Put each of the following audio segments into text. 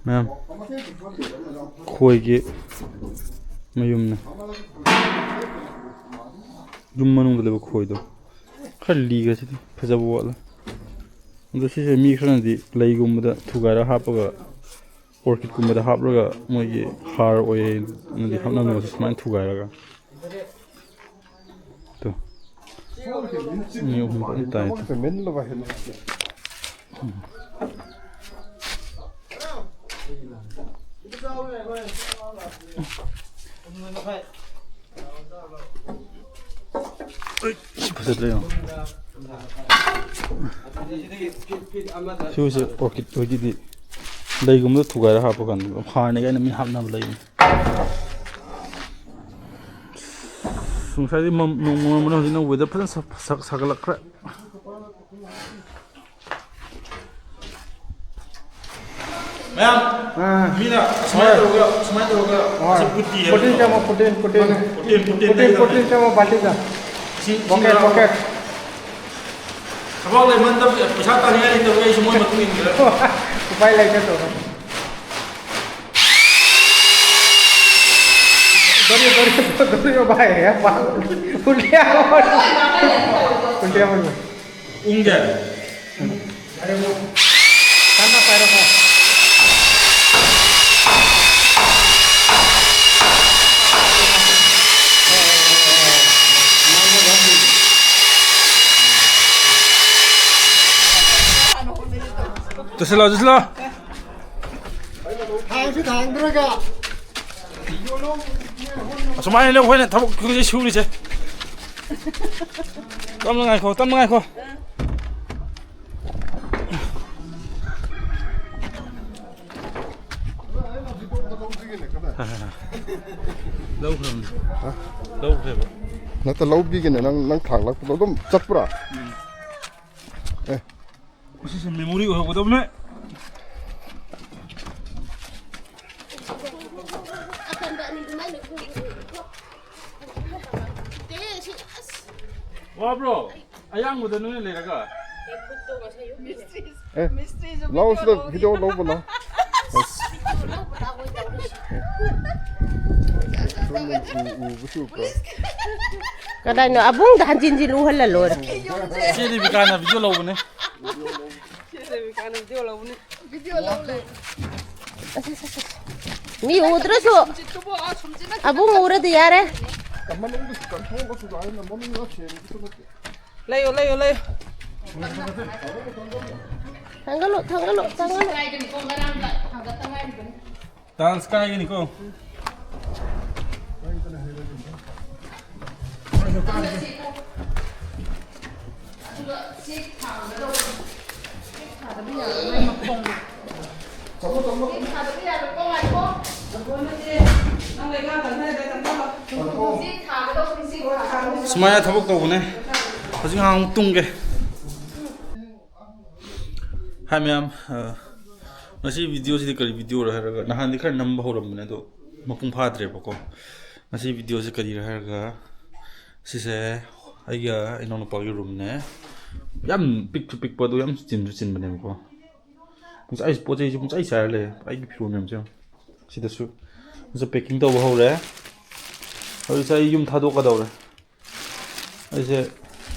Ma'am खोई की मयूमने ꯌꯨꯝ ꯃꯅꯨꯡꯗ ꯂꯩꯕ ꯈꯣꯏꯗꯣ ꯈꯔ ꯂꯤꯒ꯭ꯔꯁꯤꯗꯤ ꯐꯖꯕ ꯋꯥꯠꯂꯦ ꯑꯗꯣ ꯁꯤꯁꯦ ꯃꯤ ꯈꯔꯅꯗꯤ ꯂꯩꯒꯨꯝꯕꯗ ꯊꯨꯒꯥꯏꯔꯒ ꯍꯥꯞꯄꯒ ꯑꯣꯔꯀꯤꯗꯀꯨꯝꯕꯗ ꯍꯥꯞꯂꯒ ꯃꯣꯏꯒꯤ ꯍꯥꯔ ꯑꯣꯏꯅꯗꯤ ꯍꯥꯞꯅꯕꯅꯦ ꯁꯨꯃꯥꯏꯅ ꯊꯨꯒꯥꯏꯔꯒ ꯇꯣ ꯃꯤ ꯑꯍꯨꯝ ꯐꯖꯅ ꯇꯥꯏ फजद्रे सिवसे ऑर्किड होगी लेगुम थुगार हापकान हारने गायना मी हापनाब लई सुंसाई नोंमोन हजिना वेदर फजन सागलखरा मैम मीना स्माइल होगा पुट्टी है पुट्टी चमो बाल्टी का पॉकेट अब ले मन तब पैसा तानी है तो ये समोई मत नहीं कर उपाय लेके तो दरी भाई है उल्टिया मन उंगे अरे वो खाना पैरो का जसला असुमाय ने होने थबक कुजे सुरिसे तम ngaiko lâu rồi nó ta lâu bi cái này năng thẳng lắm nó cũng chắc bra 무슨 메모리 하고 없네 와 브로 아양보다 눈에 내려가 나오시다 비디오 나오구나 Kadang no abung dah jinjil luhal lalor. Sini bikana video lau bune. Mi udra so. Abung urad yar hai. layo Tangalo. Dance kaya gini ko. Semuanya tabuk tau bune. Hajing hang tungge. Hai ma'am nasi video sih kali video rahaga nahan dikhar namba horam bune do mapung phadre bako nasi video sih kali rahaga sise aiga inono pagi room ne yam pick pa do yam chin bane ko musai poje ju musai sar le ai gi phiru mem jam sida su so packing to ho re hoi sai yum thado ka dawre ai se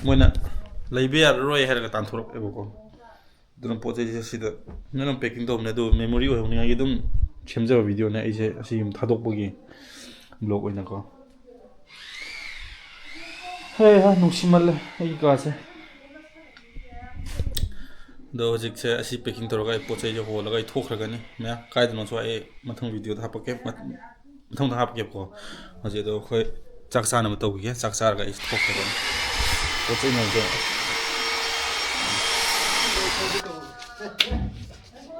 moina leibe yar roi herga tan thorok ebo ko dun poje sida nanam packing to ne do memory ho ni ai dum chemja video ne ai se asi yum thadok bagi blog oina ko hey ha nusimal ai ka se do hojik se asi packing to ga poche jo ho lagai thokhragani me kai dun so ai mathang video da hapake mathang da hapake ko hoje do khoi chak sa na ma to gi chak sa ga is thokhragani poche no jo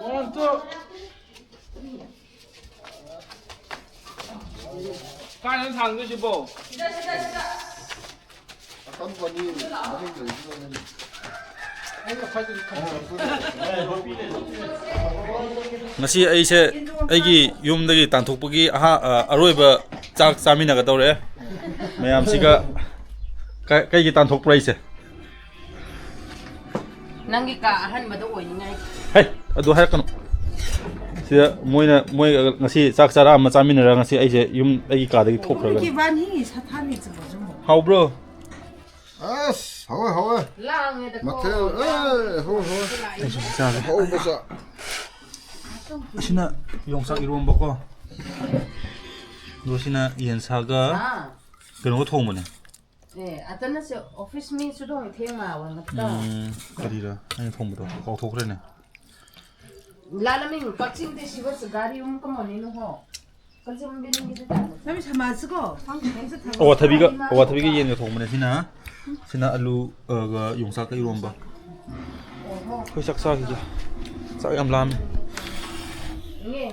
1 2 kai nan thang gi bo ngasi ai se aigi yumdagi tanthokpagi aroiba chak chamina ga tawre mayam siga kai gi tanthok price Nangi ka ahan madu oi ngai. hey adu hay kanu sida moi ngasi chak chara ama chaminara ngasi aise yum ai ka dagi thokraga how bro 아스 하와 마텔 하와 하와 보자 sina yongsak irom bako do sina yensaga keno ko thong mane atana se office mi sudong thema wa ngata karira ai thong bo ko thokre ne lalaming pakching de sibas gari kamoni no ho kalsam biling gi ta sami samasgo awathabiga yen ga thong mane sina alu ga yongsak ka irom ba khoi sak sa gi sak yam lam nge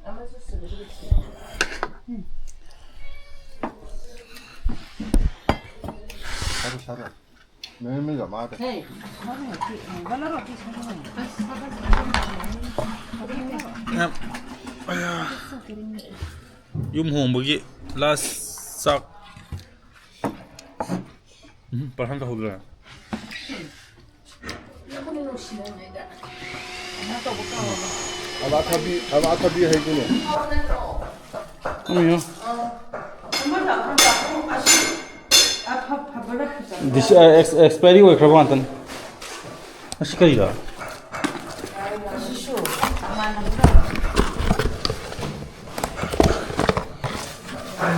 amasu su 샤라 매일매일 마다 hey yum hong bagi last sak parhang ka hodra 아마타비 해구노 ayo this expiry wa khraba antan asikarira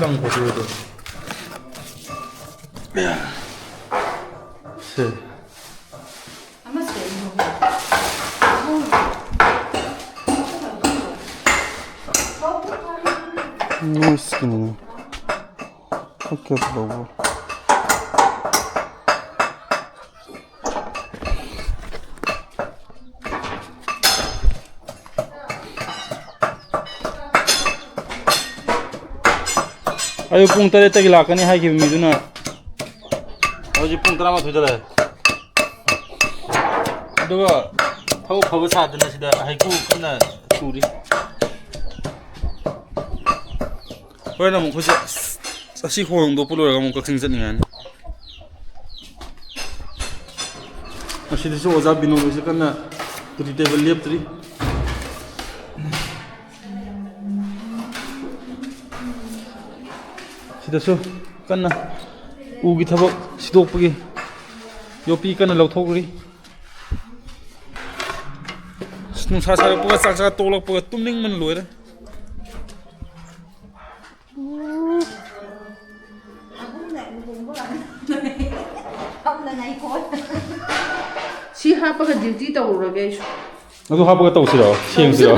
lang ko do se no skin okay bro ayo pung tare tagi lakani hai ki miduna hoji pung tara ma thujala aduga thau phaba sadna sida hai ku kana turi hoina mo khoja asi khong do pulora ga mo ka sing jani an asi disu oza binu se kana tri table lep tri sidasu kana ugi thabak sidokpagi yopi kana lauthokri nungsa sarapga chakcha tolakpaga tumning man loira si hapaga duty tawrage adu hapaga tawsira sengsira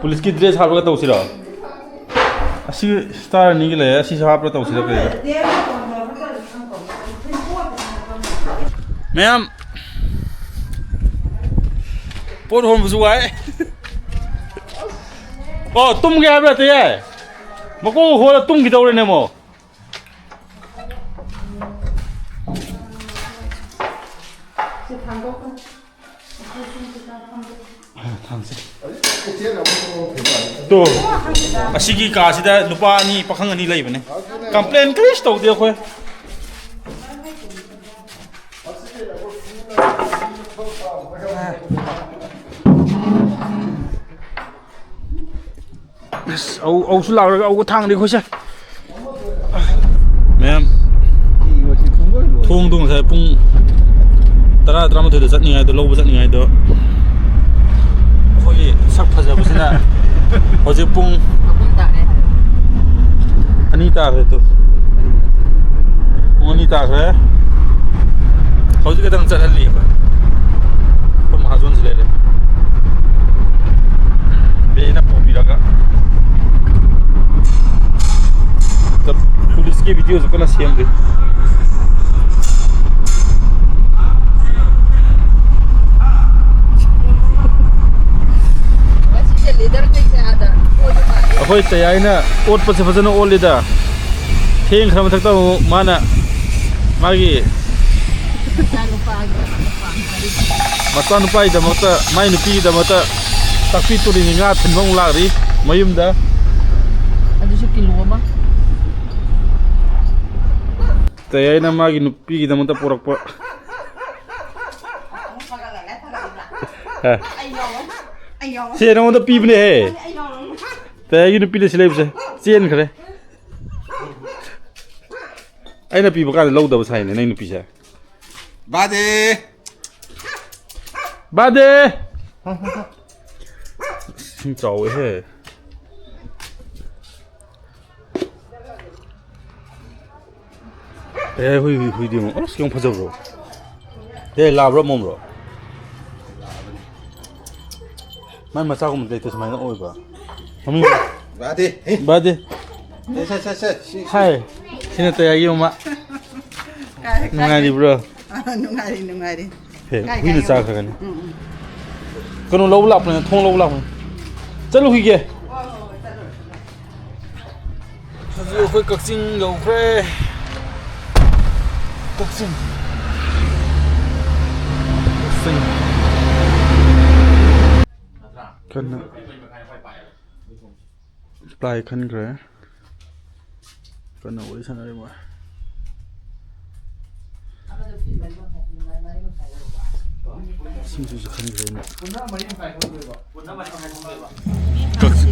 police ki dress hapaga tawsira asi star ni gile asi hapaga tawsira kare ma'am por hon buzu ai oh tum ge abra te ai mako ho tum gi dawre ne mo to asigi ka sida nupa ani pakhang ani lai bane complain krish to de khoi au su lag ra au thang đi khoi sa ma'am thong dung sai pung tara tara ma thoi da chat ni ai do lo ba chat ni ai do khoi sak phaja bu sina hoje pung ani ta re to ani ta re hoje ka dang chat li ba ko ma zon sile le be na po bi ra ka तब police के videos को ना same दे अखोई तयाइना ओट पसे फजन ओलिदा थेंग खरम थकता माना मागी मता नुपाई दमता माई नुपी दमता ताकपी तुरी nga thinbong lari mayumda adusu kilo ma tayay na magi nupi kita munta porak po ꯁꯦ ꯅꯉꯣꯟꯗ ꯄꯤꯕꯅꯦꯍꯦ ꯇꯦ ꯑꯩꯒꯤ ꯅꯨꯄꯤꯗ ꯁꯤ ꯂꯩꯕꯁꯦ ꯆꯦꯟꯈ꯭ꯔꯦ ꯑꯩꯅ ꯄꯤꯕ ꯀꯥꯟꯗ ꯂꯧꯗꯕ ꯁꯥꯏꯅꯦ ꯅꯪ ꯅꯨꯄꯤꯁꯦ 바디. 바데 진짜 왜 해? hui đi mà, cái ông phải rồi. Đây là bro mồm rồi. Mai sao không để tôi xem nó ôi bà. Không. 바디. 바데. 셋셋셋. Hai. Xin tôi yêu mà. Nungai đi bro. nungai đi. Hey, hui nó sao cái này. Cái nó lâu lắm này, thông lâu lắm. Chân lúc kia. Rồi phải cực sinh đầu khuê. Cực sinh. Cân play cân kìa cân nào đấy sao đây mà xin chào cân kìa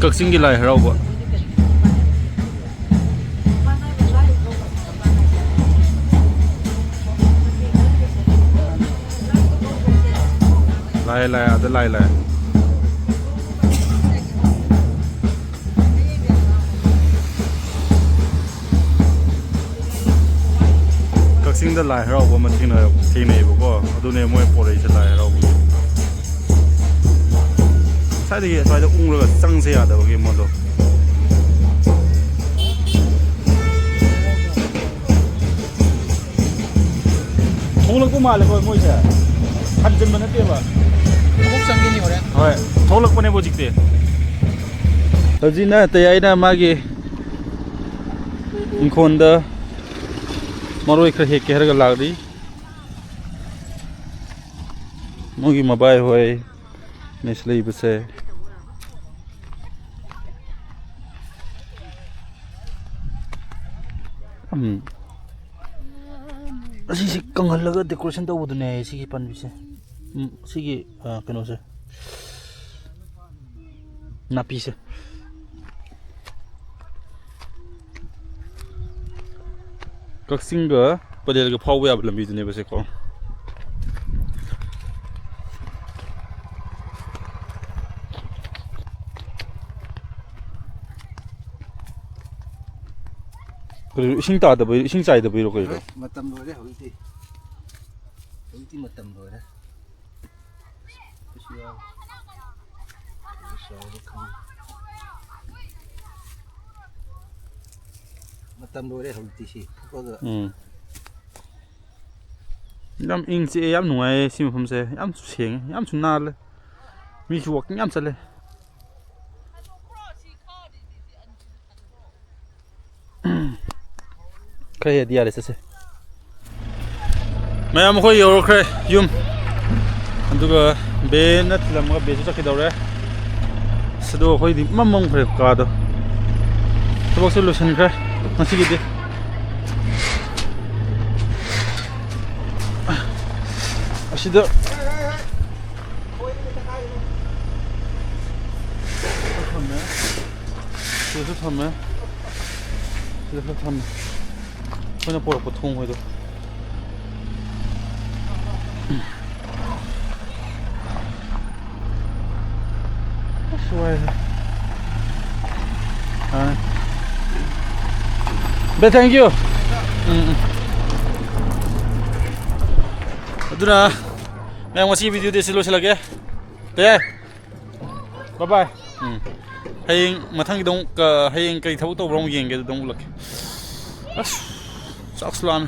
cực sinh cái này hả đâu lại ada lại 각싱다 라이 하라고 하면 튀네 보고 어두네 뭐에 보래 있을 라이 하라고 사이드에 웅르가 쌍세야다 거기 뭐도 통락도 말래 거기 뭐지 한점만 했대 봐 목상기니 그래. হয় 통락 보내 보직대 어지나 때야이나 마기 인콘다 Maroi khar hek her ga lagri mogi mobile hoy neslei bse asi kangal laga decoration ta udune sigi pan bise sigi kano se napi se 각싱가 빠데르가 파워야 블람 비드네 버세코 그리고 이싱 따다 뭐 이싱 짜이다 뭐 이러고 이러 맞담 노래 홀티. 홀티 맞담 노래. 맞담 노래 홀티시. 그거 ꯌꯥꯝ ꯏꯪ ꯆꯤꯛꯑꯦ ꯌꯥꯝ ꯅꯨꯡꯉꯥꯏꯌꯦ ꯁꯤ ꯃꯐꯝꯁꯦ ꯌꯥꯝꯁꯨ ꯁꯦꯡꯉꯦ ꯌꯥꯝꯁꯨ ꯅꯥꯜꯂꯦ ꯃꯤꯁꯨ ꯋꯥꯛꯀꯤꯡ ꯌꯥꯝ ꯆꯠꯂꯦꯈꯔ ꯍꯦꯛ ꯌꯥꯔꯦ ꯆꯠꯁꯦ ꯃꯌꯥꯝ ꯑꯩꯈꯣꯏ ꯌꯧꯔꯛꯈ꯭ꯔꯦ ꯌꯨꯝ ꯑꯗꯨꯒ ꯕꯦꯟꯅ ꯊꯤꯜꯂꯝꯃꯒ ꯕꯦꯟꯁꯨ ꯆꯠꯈꯤꯗꯧꯔꯦ ꯑꯗꯣ ꯑꯩꯈꯣꯏꯗꯤ ꯃꯝꯈ꯭ꯔꯦ ꯀꯥꯗꯣ ꯊꯕꯛꯁꯨ ꯂꯣꯏꯁꯤꯟꯈ꯭ꯔꯦ ꯉꯁꯤꯒꯤꯗꯤ ꯑꯁꯤꯗ ꯊꯝꯃꯦ ꯁꯤꯗꯁꯨ ꯊꯝꯃꯦ ꯁꯤꯗꯁꯨ ꯊꯝꯃꯦ ꯑꯩꯈꯣꯏꯅ ꯄꯣꯔꯛꯄ ꯊꯣꯡꯈꯣꯏꯗꯣ ꯑꯁ ꯋꯥꯏꯍꯦ ꯕꯦ ꯊꯦꯡꯛ ꯌꯨ ꯑꯗꯨꯅ ꯃꯌꯥꯝ ꯉꯁꯤ ꯚꯤꯗꯤꯑꯣꯗꯤ ꯁꯤ ꯂꯣꯏꯁꯤꯜꯂꯒꯦ ꯇꯦ ꯕꯥꯏ ꯕꯥꯏ ꯍꯌꯦꯡ ꯃꯊꯪꯒꯤꯗ ꯑꯃꯨꯛ ꯍꯌꯦꯡ ꯀꯔꯤ ꯊꯕꯛ ꯇꯧꯕ꯭ꯔꯣ ꯑꯃꯨꯛ ꯌꯦꯡꯒꯦ ꯑꯗꯨꯗ ꯑꯃꯨꯛ ꯎꯠꯂꯛꯀꯦ ꯑꯁ ꯆꯥꯛꯁꯨ ꯂꯥꯝꯃꯦ